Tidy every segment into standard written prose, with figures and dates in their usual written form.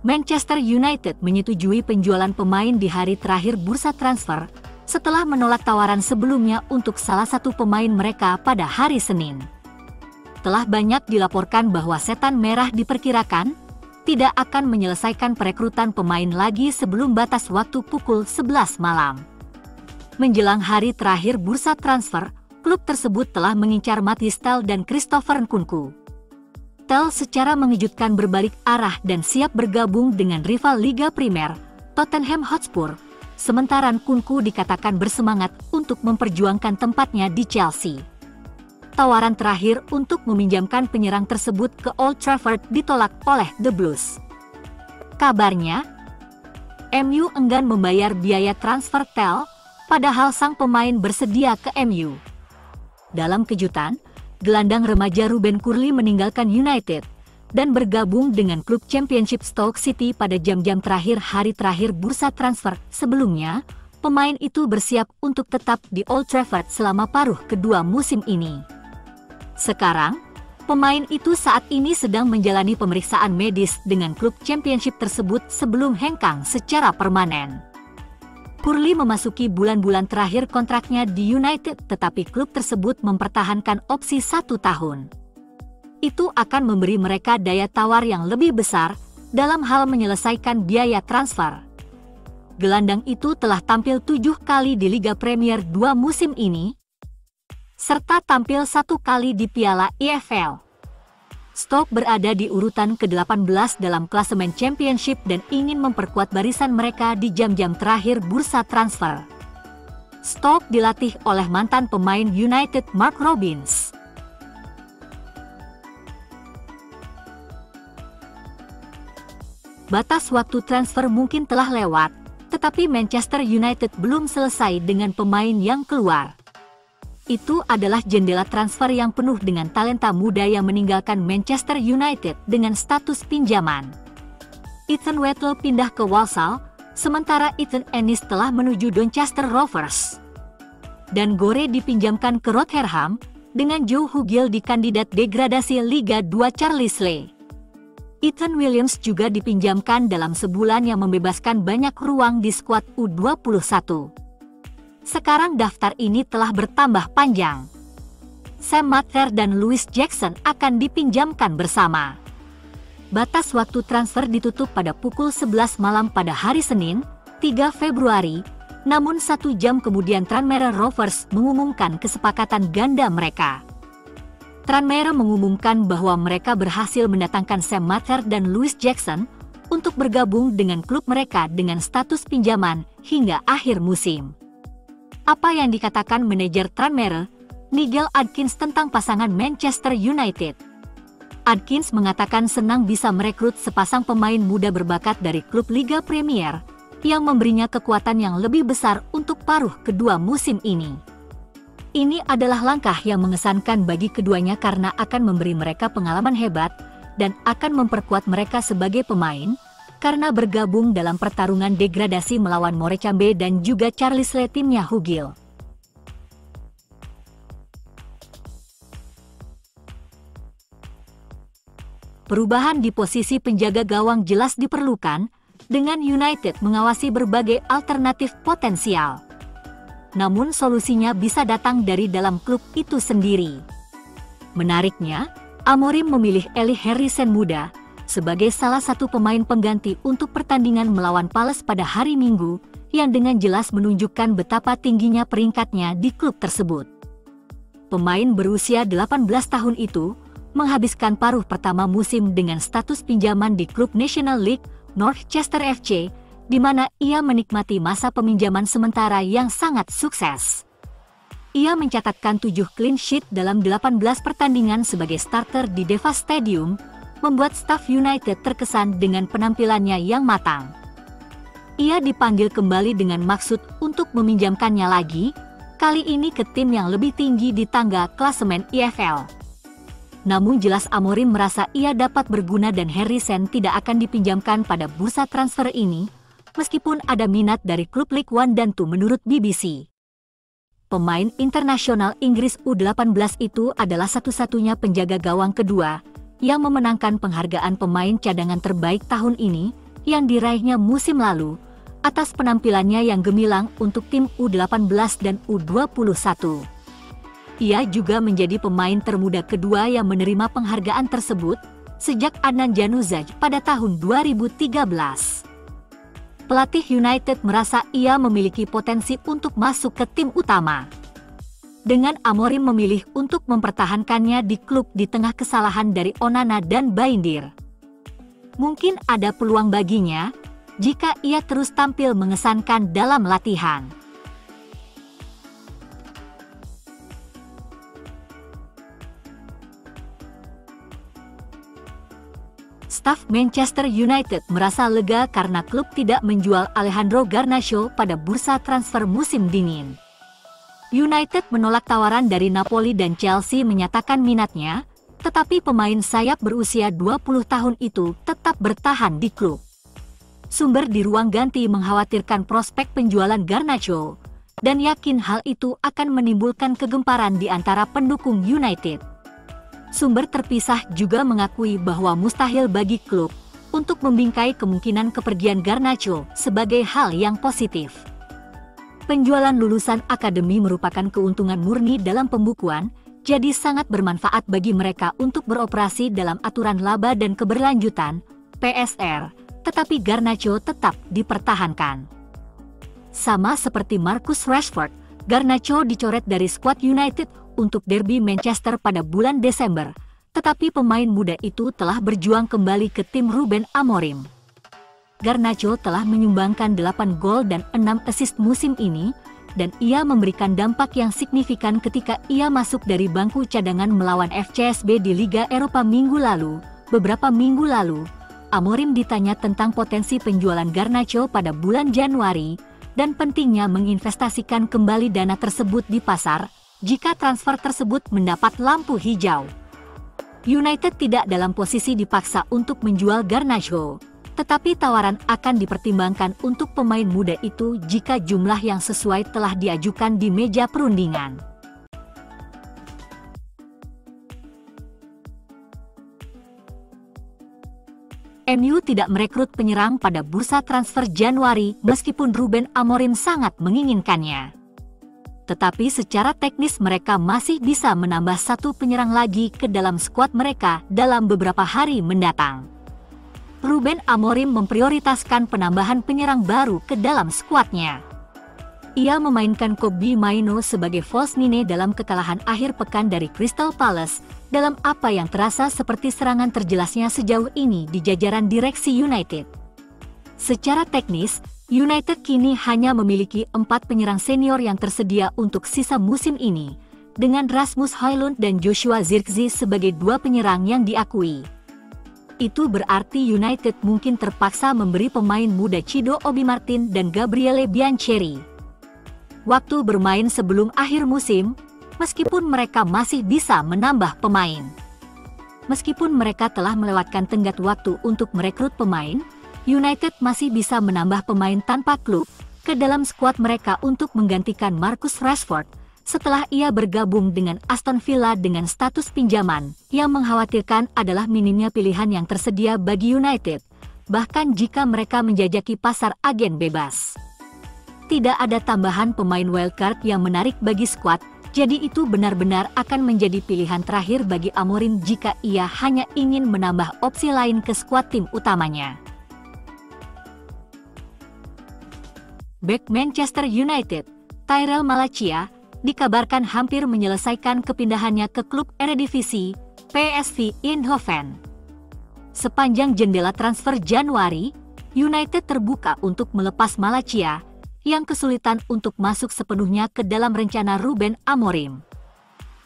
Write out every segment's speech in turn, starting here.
Manchester United menyetujui penjualan pemain di hari terakhir bursa transfer setelah menolak tawaran sebelumnya untuk salah satu pemain mereka pada hari Senin. Telah banyak dilaporkan bahwa Setan Merah diperkirakan tidak akan menyelesaikan perekrutan pemain lagi sebelum batas waktu pukul 11 malam. Menjelang hari terakhir bursa transfer, klub tersebut telah mengincar Mathys Tel dan Christopher Nkunku. Tel secara mengejutkan berbalik arah dan siap bergabung dengan rival Liga Primer, Tottenham Hotspur, sementara Nkunku dikatakan bersemangat untuk memperjuangkan tempatnya di Chelsea. Tawaran terakhir untuk meminjamkan penyerang tersebut ke Old Trafford ditolak oleh The Blues. Kabarnya, MU enggan membayar biaya transfer Tel, padahal sang pemain bersedia ke MU. Dalam kejutan, gelandang remaja Ruben Kurli meninggalkan United dan bergabung dengan klub Championship Stoke City pada jam-jam terakhir hari terakhir bursa transfer. Sebelumnya, pemain itu bersiap untuk tetap di Old Trafford selama paruh kedua musim ini. Sekarang, pemain itu saat ini sedang menjalani pemeriksaan medis dengan klub Championship tersebut sebelum hengkang secara permanen. Kurli memasuki bulan-bulan terakhir kontraknya di United, tetapi klub tersebut mempertahankan opsi 1 tahun. Itu akan memberi mereka daya tawar yang lebih besar dalam hal menyelesaikan biaya transfer. Gelandang itu telah tampil 7 kali di Liga Premier 2 musim ini, serta tampil 1 kali di Piala EFL. Stoke berada di urutan ke-18 dalam klasemen Championship dan ingin memperkuat barisan mereka di jam-jam terakhir bursa transfer. Stoke dilatih oleh mantan pemain United Mark Robins. Batas waktu transfer mungkin telah lewat, tetapi Manchester United belum selesai dengan pemain yang keluar. Itu adalah jendela transfer yang penuh dengan talenta muda yang meninggalkan Manchester United dengan status pinjaman. Ethan Wettle pindah ke Walsall, sementara Ethan Ennis telah menuju Doncaster Rovers. Dan Gore dipinjamkan ke Rotherham, dengan Joe Hugill di kandidat degradasi Liga 2 Carlisle. Ethan Williams juga dipinjamkan dalam sebulan yang membebaskan banyak ruang di skuad U21. Sekarang daftar ini telah bertambah panjang. Sam Mather dan Louis Jackson akan dipinjamkan bersama. Batas waktu transfer ditutup pada pukul 11 malam pada hari Senin, 3 Februari, namun 1 jam kemudian Tranmere Rovers mengumumkan kesepakatan ganda mereka. Tranmere mengumumkan bahwa mereka berhasil mendatangkan Sam Mather dan Louis Jackson untuk bergabung dengan klub mereka dengan status pinjaman hingga akhir musim. Apa yang dikatakan manajer Tranmere, Nigel Adkins tentang pasangan Manchester United? Adkins mengatakan senang bisa merekrut sepasang pemain muda berbakat dari klub Liga Premier, yang memberinya kekuatan yang lebih besar untuk paruh kedua musim ini. Ini adalah langkah yang mengesankan bagi keduanya karena akan memberi mereka pengalaman hebat dan akan memperkuat mereka sebagai pemain, karena bergabung dalam pertarungan degradasi melawan Morecambe dan juga Carlisle timnya Hugill. Perubahan di posisi penjaga gawang jelas diperlukan, dengan United mengawasi berbagai alternatif potensial. Namun solusinya bisa datang dari dalam klub itu sendiri. Menariknya, Amorim memilih Eli Harrison muda sebagai salah satu pemain pengganti untuk pertandingan melawan Palace pada hari Minggu, yang dengan jelas menunjukkan betapa tingginya peringkatnya di klub tersebut. Pemain berusia 18 tahun itu menghabiskan paruh pertama musim dengan status pinjaman di klub National League North Chester FC, di mana ia menikmati masa peminjaman sementara yang sangat sukses. Ia mencatatkan 7 clean sheet dalam 18 pertandingan sebagai starter di Deva Stadium, membuat staf United terkesan dengan penampilannya yang matang. Ia dipanggil kembali dengan maksud untuk meminjamkannya lagi, kali ini ke tim yang lebih tinggi di tangga klasemen EFL. Namun jelas Amorim merasa ia dapat berguna dan Harrison tidak akan dipinjamkan pada bursa transfer ini, meskipun ada minat dari klub League One dan 2 menurut BBC. Pemain internasional Inggris U18 itu adalah satu-satunya penjaga gawang kedua yang memenangkan penghargaan pemain cadangan terbaik tahun ini, yang diraihnya musim lalu atas penampilannya yang gemilang untuk tim U18 dan U21. Ia juga menjadi pemain termuda kedua yang menerima penghargaan tersebut sejak Adnan Januzaj pada tahun 2013. Pelatih United merasa ia memiliki potensi untuk masuk ke tim utama. Dengan Amorim memilih untuk mempertahankannya di klub di tengah kesalahan dari Onana dan Baindir. Mungkin ada peluang baginya jika ia terus tampil mengesankan dalam latihan. Staf Manchester United merasa lega karena klub tidak menjual Alejandro Garnacho pada bursa transfer musim dingin. United menolak tawaran dari Napoli dan Chelsea menyatakan minatnya, tetapi pemain sayap berusia 20 tahun itu tetap bertahan di klub. Sumber di ruang ganti mengkhawatirkan prospek penjualan Garnacho, dan yakin hal itu akan menimbulkan kegemparan di antara pendukung United. Sumber terpisah juga mengakui bahwa mustahil bagi klub untuk membingkai kemungkinan kepergian Garnacho sebagai hal yang positif. Penjualan lulusan akademi merupakan keuntungan murni dalam pembukuan, jadi sangat bermanfaat bagi mereka untuk beroperasi dalam aturan laba dan keberlanjutan (PSR), tetapi Garnacho tetap dipertahankan. Sama seperti Marcus Rashford, Garnacho dicoret dari skuad United untuk derby Manchester pada bulan Desember, tetapi pemain muda itu telah berjuang kembali ke tim Ruben Amorim. Garnacho telah menyumbangkan 8 gol dan 6 assist musim ini, dan ia memberikan dampak yang signifikan ketika ia masuk dari bangku cadangan melawan FCSB di Liga Eropa minggu lalu. Beberapa minggu lalu, Amorim ditanya tentang potensi penjualan Garnacho pada bulan Januari, dan pentingnya menginvestasikan kembali dana tersebut di pasar, jika transfer tersebut mendapat lampu hijau. United tidak dalam posisi dipaksa untuk menjual Garnacho, tetapi tawaran akan dipertimbangkan untuk pemain muda itu jika jumlah yang sesuai telah diajukan di meja perundingan. MU tidak merekrut penyerang pada bursa transfer Januari meskipun Ruben Amorim sangat menginginkannya. Tetapi secara teknis mereka masih bisa menambah satu penyerang lagi ke dalam skuad mereka dalam beberapa hari mendatang. Ruben Amorim memprioritaskan penambahan penyerang baru ke dalam skuadnya. Ia memainkan Kobbie Mainoo sebagai false nine dalam kekalahan akhir pekan dari Crystal Palace, dalam apa yang terasa seperti serangan terjelasnya sejauh ini di jajaran direksi United. Secara teknis, United kini hanya memiliki 4 penyerang senior yang tersedia untuk sisa musim ini, dengan Rasmus Højlund dan Joshua Zirkzee sebagai 2 penyerang yang diakui. Itu berarti United mungkin terpaksa memberi pemain muda Cido Obi Martin dan Gabriele Biancheri waktu bermain sebelum akhir musim, meskipun mereka masih bisa menambah pemain. Meskipun mereka telah melewatkan tenggat waktu untuk merekrut pemain, United masih bisa menambah pemain tanpa klub ke dalam skuad mereka untuk menggantikan Marcus Rashford setelah ia bergabung dengan Aston Villa dengan status pinjaman. Yang mengkhawatirkan adalah minimnya pilihan yang tersedia bagi United, bahkan jika mereka menjajaki pasar agen bebas. Tidak ada tambahan pemain wildcard yang menarik bagi skuad, jadi itu benar-benar akan menjadi pilihan terakhir bagi Amorim jika ia hanya ingin menambah opsi lain ke skuad tim utamanya. Bek Manchester United, Tyrell Malacia, dikabarkan hampir menyelesaikan kepindahannya ke klub Eredivisie, PSV Eindhoven. Sepanjang jendela transfer Januari, United terbuka untuk melepas Malacia, yang kesulitan untuk masuk sepenuhnya ke dalam rencana Ruben Amorim.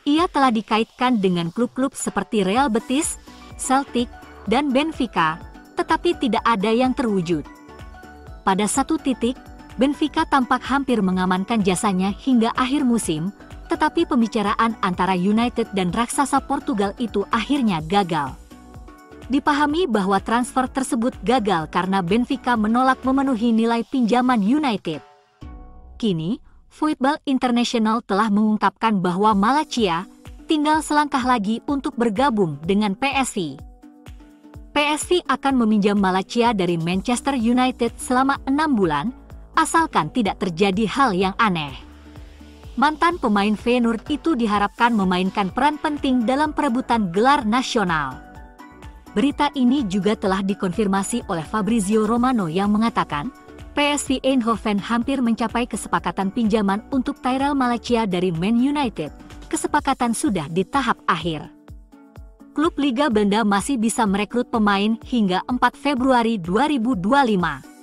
Ia telah dikaitkan dengan klub-klub seperti Real Betis, Celtic, dan Benfica, tetapi tidak ada yang terwujud. Pada satu titik, Benfica tampak hampir mengamankan jasanya hingga akhir musim, tetapi pembicaraan antara United dan raksasa Portugal itu akhirnya gagal. Dipahami bahwa transfer tersebut gagal karena Benfica menolak memenuhi nilai pinjaman United. Kini, Football International telah mengungkapkan bahwa Malacia tinggal selangkah lagi untuk bergabung dengan PSV. PSV akan meminjam Malacia dari Manchester United selama 6 bulan, asalkan tidak terjadi hal yang aneh. Mantan pemain Feyenoord itu diharapkan memainkan peran penting dalam perebutan gelar nasional. Berita ini juga telah dikonfirmasi oleh Fabrizio Romano yang mengatakan, PSV Eindhoven hampir mencapai kesepakatan pinjaman untuk Tyrell Malacia dari Man United. Kesepakatan sudah di tahap akhir. Klub Liga Belanda masih bisa merekrut pemain hingga 4 Februari 2025.